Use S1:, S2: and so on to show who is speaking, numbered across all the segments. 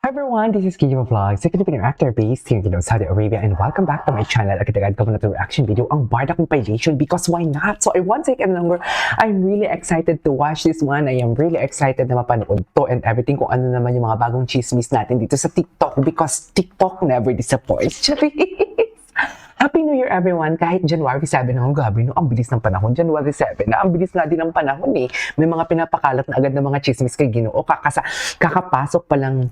S1: Hi everyone, this is Kiyo Vlogs, a Filipino actor based here in Saudi Arabia, and welcome back to my channel. Agad-agad ko na reaction video ang Barda Compilation because why not? So I won't take any longer. I'm really excited to watch this one. I am really excited na mapanood to and everything kung ano naman yung mga bagong chismis natin dito sa TikTok because TikTok never disappoints. Happy New Year everyone! Kahit January 7 na, gabi no, ang bilis ng panahon. January 7 na, ang bilis nga din ng panahon eh. May mga pinapakalat na agad ng mga chismis kay Ginoo. Kakapasok pa lang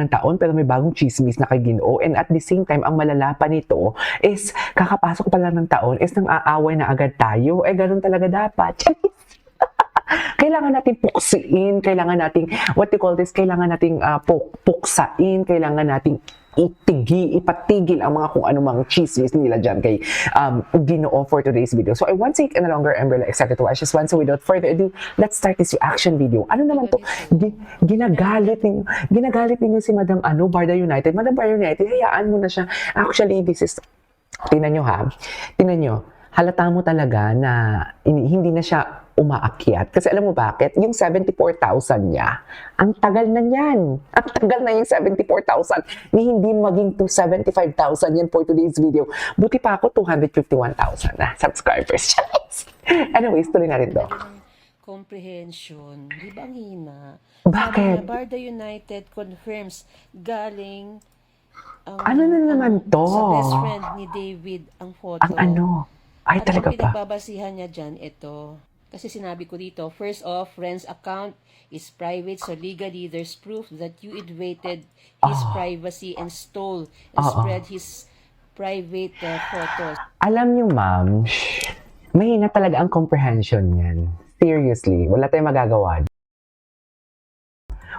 S1: ng taon pero may bagong chismis na kay Ginoo. And at the same time, ang malala pa nito is kakapasok pa lang ng taon is nang aaway na agad tayo. Eh, ganun talaga dapat. Kailangan natin puksiin, kailangan nating, what you call this, kailangan nating puksain, kailangan nating ipatigil ang mga kung anumang chismis nila dyan kay Ginoo for today's video. So I won't take any longer. I'm really excited to watch this one. So without further ado, let's start this reaction video. Ano naman to? Ginagalit ninyo si Madam Barda United. Madam Barda United, hayaan mo na siya. Actually, this is, tingnan nyo, halata mo talaga na hindi na siya umaakyat. Kasi alam mo bakit? Yung 74,000 niya, ang tagal na niyan. Ang tagal na yung 74,000 ni hindi maging to 75,000 yan for today's video. Buti pa ako 251,000 na subscribers. Anyways, tuloy na rin to.
S2: Comprehension. Di ba ang hina?
S1: Bakit?
S2: Barda United confirms galing
S1: Ano na naman to?
S2: Sa best friend ni David ang photo.
S1: Ang ano? Ay, talaga
S2: ang
S1: pa.
S2: pinagbabasihan niya dyan, ito. Kasi sinabi ko dito, first off, friend's account is private, so legally there's proof that you invaded his privacy and stole and spread his private photos. Alam
S1: niyo, ma'am, mahina talaga ang comprehension niyan. Seriously, wala tayong magagawa.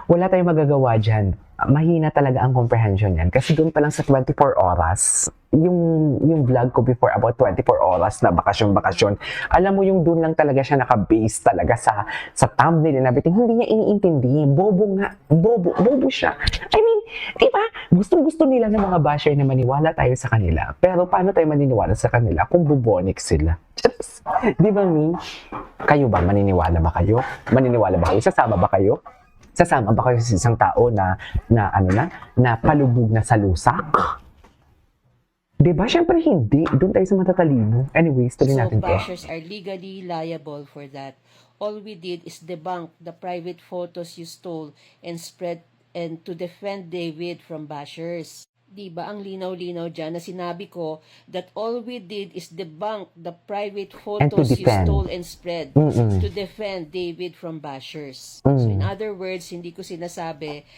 S1: Wala tayong magagawa dyan. Mahina talaga ang comprehension yan. Kasi doon pa lang sa 24 oras, yung vlog ko before about 24 oras na bakasyon. Alam mo yung doon lang talaga siya naka-base talaga sa thumbnail and everything. Hindi niya iniintindi. Bobo siya. I mean, diba? Gustong-gusto nila ng mga basher na maniwala tayo sa kanila. Pero paano tayo maniniwala sa kanila kung bubonik sila? Di ba, Mi? Kayo ba? Maniniwala ba kayo? Sasama ba kayo? Sasama ba kayo sa isang tao na palubog na sa lusak? Diba? Siyempre hindi. Doon tayo sa matatalino. Anyways, tuloy natin to.
S2: Bashers are legally liable for that. All we did is debunk the private photos you stole and spread and to defend David from bashers. Diba ang linaw-linaw dyan na sinabi ko that all we did is debunk the private photos you stole and spread to defend David from bashers. So in other words, hindi ko sinasabi,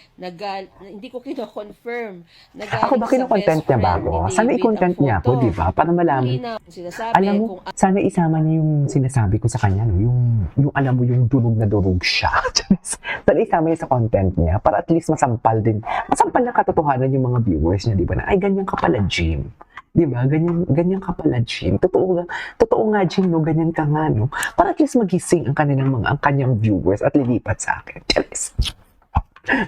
S2: hindi ko kino-confirm na galing
S1: ako ba kino-content niya bago? Sana i-content niya ako, diba? Para malaman. Alam mo, sana isama niya yung sinasabi ko sa kanya, no? Yung alam mo, yung durog na durog siya. Sana isama niya sa content niya para at least masampal na katotohanan yung mga viewers niya, di ba? Na, ay, ganyan ka pala, Jim. Di ba? Ganyan ka pala, Jim. Totoo nga, Jim, no? Ganyan ka nga, no? Para at least magising ang kanyang viewers at lilipat sa akin. Charis.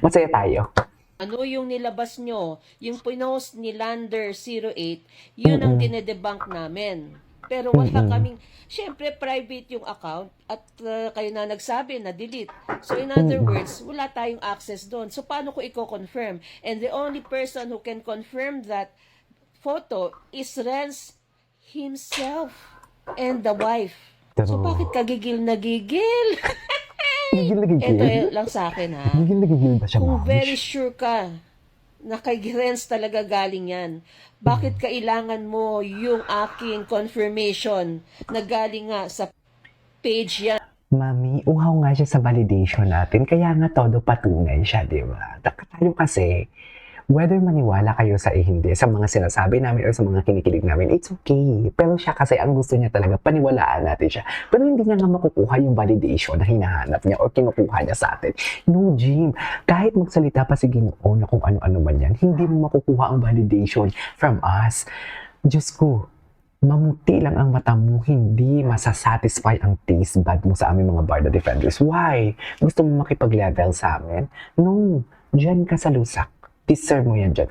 S1: Masaya tayo.
S2: Ano yung nilabas nyo? Yung pinost ni Lander08, yun ang dinedebunk namin. Pero wala kaming, syempre private yung account at kayo na nagsabi na delete. So in other words, wala tayong access doon. So paano ko i-confirm? And the only person who can confirm that photo is Renz himself and the wife. So bakit kagigil na gigil? Ito lang sa akin ha.
S1: Gigil ba siya,
S2: Kung very sure ka na kay Renz talaga galing yan, bakit kailangan mo yung aking confirmation na galing nga sa page yan?
S1: Mami, uhaw nga siya sa validation natin, kaya nga todo patunay siya, di ba? Tayo kasi, whether maniwala kayo sa hindi, sa mga sinasabi namin o sa mga kinikilig namin, it's okay. Pero siya kasi, ang gusto niya talaga, paniwalaan natin siya. Pero hindi niya nga makukuha yung validation na hinahanap niya o kinukuha niya sa atin. No, Jim. Kahit magsalita pa si Ginoo na kung ano-ano man yan, hindi mo makukuha ang validation from us. Diyos ko, mamuti lang ang mata mo, hindi masasatisfy ang taste bud mo sa aming mga Barda Defenders. Why? Gusto mo makipag-level sa amin? No. Diyan ka sa lusak. Deserve mo yan dyan.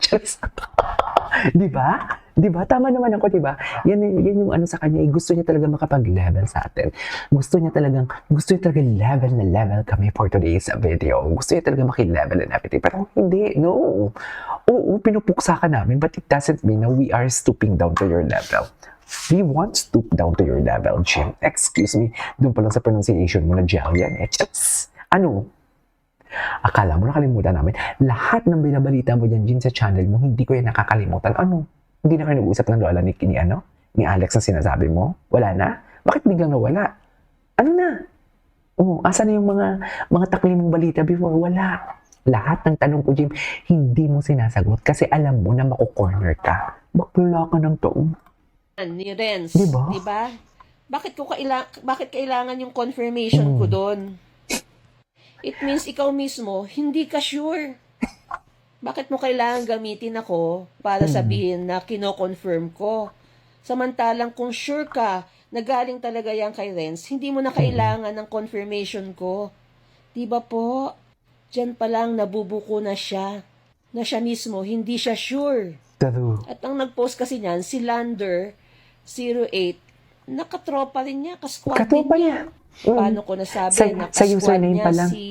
S1: Di ba? Di ba? Tama naman ako, di ba? Yan yung ano sa kanya, gusto niya talaga makapag-level sa atin. Gusto niya talaga level na level kami for today's video. Gusto niya talaga maki-level and everything. Pero hindi, no. Oo, pinupuksa ka namin, but it doesn't mean na we are stooping down to your level. We won't stoop down to your level, Jim. Excuse me, doon pa lang sa pronunciation mo na gel yan eh. Ano? Akala mo nakalimutan namin? Lahat ng binabalita mo dyan, Jim, sa channel mo, hindi ko yan nakakalimutan. Ano? Hindi na kayo nag-uusap ng lola ni Alex na sinasabi mo? Wala na? Bakit biglang nawala? Ano na? Asa na yung mga takli mong balita before? Wala. Lahat ng tanong ko, Jim, hindi mo sinasagot kasi alam mo na mako-corner ka. Bakla ka ng taong.
S2: Ni Renz,
S1: Diba?
S2: diba? Bakit kailangan yung confirmation ko doon? It means ikaw mismo, hindi ka sure. Bakit mo kailangan gamitin ako para sabihin na kino-confirm ko? Samantalang kung sure ka na galing talaga yan kay Renz, hindi mo na kailangan ng confirmation ko. Diba po? Diyan pa lang nabubuko na siya mismo, hindi siya sure.
S1: True.
S2: At ang nag-post kasi niyan, si Lander 08, nakatropa rin niya, kasquad din
S1: Katropa
S2: niya.
S1: niya.
S2: Paano ko nasabi
S1: Sa
S2: nakasquad
S1: username
S2: niya
S1: pa lang.
S2: si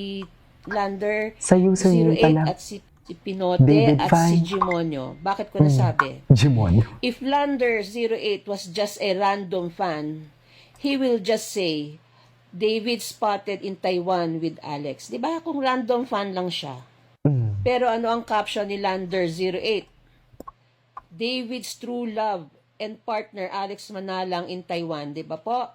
S2: Lander
S1: Sa username pa
S2: 08
S1: lang.
S2: at si Pinote
S1: David
S2: at
S1: Fine.
S2: si Gimonyo. Bakit ko nasabi?
S1: Jimon.
S2: If Lander 08 was just a random fan, he will just say, David spotted in Taiwan with Alex. Di ba? Kung random fan lang siya. Pero ano ang caption ni Lander 08? David's true love and partner Alex Manalang in Taiwan. Di ba po?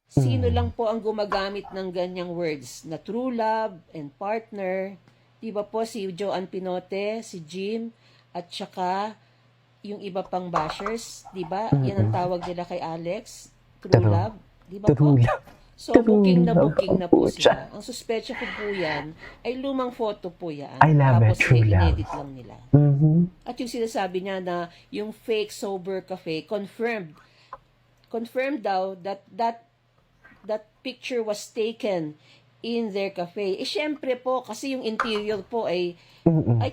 S2: Sino lang po ang gumagamit ng ganyang words na true love and partner? Di ba po si Joanne Pinote, si Jim, at saka yung iba pang bashers, di ba? Yan ang tawag nila kay Alex, true
S1: True.
S2: love. Di ba po?
S1: True love.
S2: So,
S1: True
S2: booking
S1: love
S2: na
S1: po
S2: po
S1: siya.
S2: sila. Ang suspecha ko po yan, ay lumang photo po yan.
S1: I love it,
S2: Tapos
S1: true love.
S2: i-edit lang nila. At yung sinasabi niya na yung fake sober cafe, confirmed daw that picture was taken in their cafe. Eh, syempre po, kasi yung interior po ay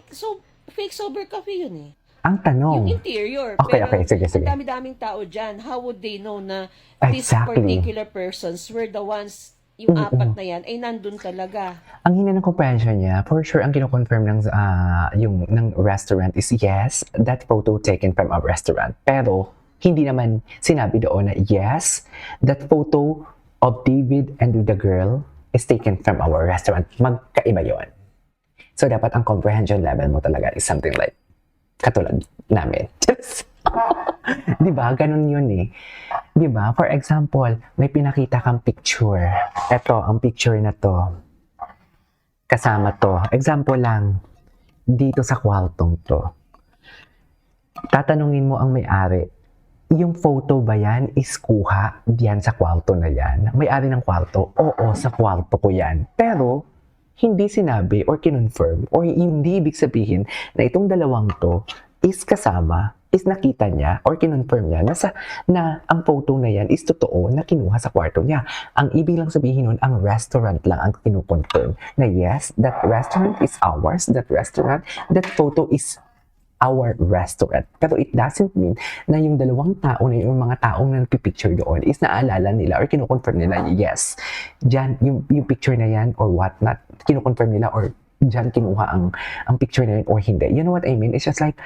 S2: so, fake sober cafe yun eh.
S1: Ang tanong.
S2: Yung interior.
S1: Okay,
S2: pero
S1: sige.
S2: ang dami-daming tao dyan. How would they know na these
S1: Exactly.
S2: particular persons were the ones, yung apat na yan, ay nandun talaga.
S1: Ang hina ng comprehension niya, for sure, ang kino-confirm ng restaurant is yes, that photo taken from a restaurant. Pero, hindi naman sinabi doon na yes, that photo of David and the girl is taken from our restaurant. Magkaiba yon. So, dapat ang comprehension level mo talaga is something like katulad namin. Di ba? Ganun yun eh. Di ba? For example, may pinakita kang picture. Ito, ang picture na to. Kasama to. Example lang. Dito sa kwartong to. Tatanungin mo ang may-ari, yung photo ba yan is kuha diyan sa kwarto na yan? May-ari ng kwarto? Oo, sa kwarto ko yan. Pero, hindi sinabi or kinonfirm or hindi ibig sabihin na itong dalawang to is kasama, is nakita niya or kinonfirm niya na ang photo na yan is totoo na kinuha sa kwarto niya. Ang ibig lang sabihin nun, ang restaurant lang ang kinukonfirm na yes, that restaurant is ours, that photo is our restaurant. Pero it doesn't mean na yung dalawang tao na yung mga taong na nagpipicture doon is naalala nila or kinukonfirm nila, yes, dyan, yung picture na yan or what not, kinukonfirm nila or dyan kinuha ang picture na yun or hindi. You know what I mean? It's just like,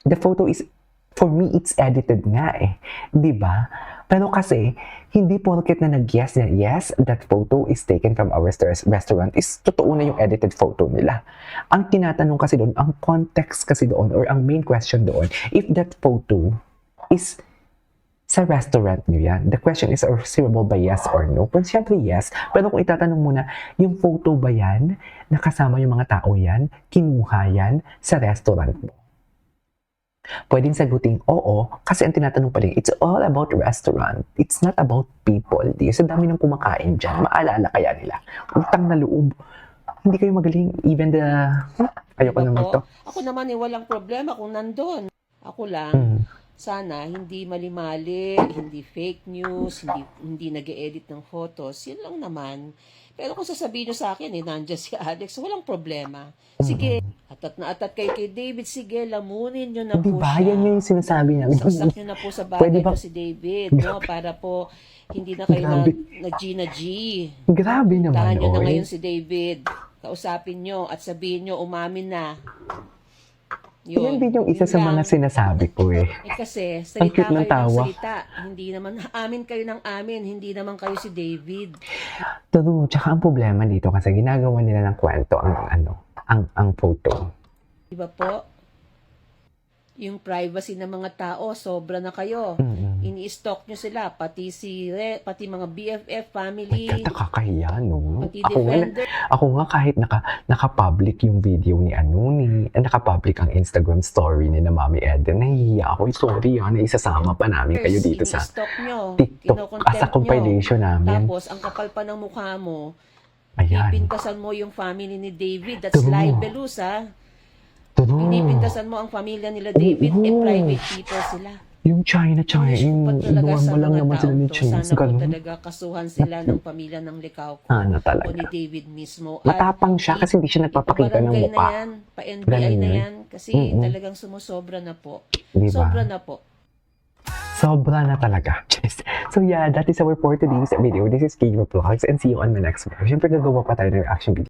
S1: the photo is, for me, it's edited nga eh. Diba? Pero kasi, hindi porket na nag-yes na yes, that photo is taken from our restaurant is totoo na yung edited photo nila. Ang tinatanong kasi doon, ang context kasi doon, or ang main question doon, if that photo is sa restaurant nyo yan, the question is receivable by yes or no? Kung siyempre yes, pero kung itatanong mo na, yung photo ba yan, nakasama yung mga tao yan, kinuha yan sa restaurant mo? Pwedeng sagutin, oo, kasi ang tinatanong pa rin, it's all about restaurant. It's not about people. Di, sa dami ng kumakain dyan, maalala kaya nila. Utang na loob. Hindi kayo magaling. Even ayoko
S2: Diba
S1: naman
S2: po?
S1: to.
S2: Ako naman walang problema kung nandun. Ako lang, sana hindi mali-mali, hindi fake news, hindi nag-edit ng photos, yun lang naman. Pero kung sasabihin nyo sa akin, nandiyan si Alex, walang problema. Sige, atat na atat kayo kay David, sige, lamunin nyo na
S1: Di
S2: po
S1: ba?
S2: siya.
S1: Yan yung sinasabi namin.
S2: Saksak nyo na po sa
S1: Pwede
S2: bagay
S1: ba-
S2: to si David, no? Para po hindi na kayo
S1: Grabe.
S2: na Gina G.
S1: Grabe naman,
S2: Tahan nyo na
S1: oy.
S2: ngayon si David. Kausapin nyo at sabihin nyo, umamin na.
S1: Yan din yung isa
S2: yun
S1: sa mga
S2: lang.
S1: sinasabi ko eh.
S2: Kasi,
S1: Ang
S2: salita
S1: cute ng
S2: kayo ng
S1: tawa.
S2: salita. Hindi naman, amin kayo ng amin. Hindi naman kayo si David.
S1: True. Tsaka ang problema dito kasi ginagawa nila ng kwento ang photo.
S2: Diba po? Yung privacy ng mga tao, sobra na kayo. Ini-stalk nyo sila, pati pati mga BFF family,
S1: Nakakahiya, no?
S2: pati
S1: Ako nga,
S2: defender.
S1: ako nga kahit naka-public yung video ni naka-public ang Instagram story ni na Mami Eden, nahihiya ako. Sorry na isasama pa namin kayo dito sa
S2: Ini-stalk nyo,
S1: TikTok
S2: kinokontempt
S1: as a
S2: nyo.
S1: compilation namin.
S2: Tapos, ang kapal pa ng mukha mo,
S1: Ayan.
S2: ipintasan mo yung family ni David. That's
S1: True.
S2: libelous, ha?
S1: True.
S2: Pinipintasan mo ang pamilya nila David,
S1: Oo.
S2: private people sila.
S1: Yung China,
S2: Wish ko
S1: yung
S2: pa talaga sa
S1: normal lang
S2: mga
S1: naman sila
S2: tao
S1: ni
S2: to,
S1: Chinese.
S2: sana po
S1: Ganun.
S2: talaga kasuhan sila ng pamilya ng Likaw ko
S1: Ano
S2: o
S1: talaga.
S2: ni David mismo.
S1: Matapang siya kasi hindi siya nagpapakita ng
S2: ipabarangay
S1: mukha.
S2: na yan, pa-NBI
S1: Ganun
S2: na
S1: yun.
S2: yan, kasi talagang sumusobra na po.
S1: Di ba?
S2: Sobra na po.
S1: Sobra na talaga. So yeah, that is our for today's video. This is Kiro Vlogs and see you on my next video. Siyempre gagawa pa tayo ng reaction video.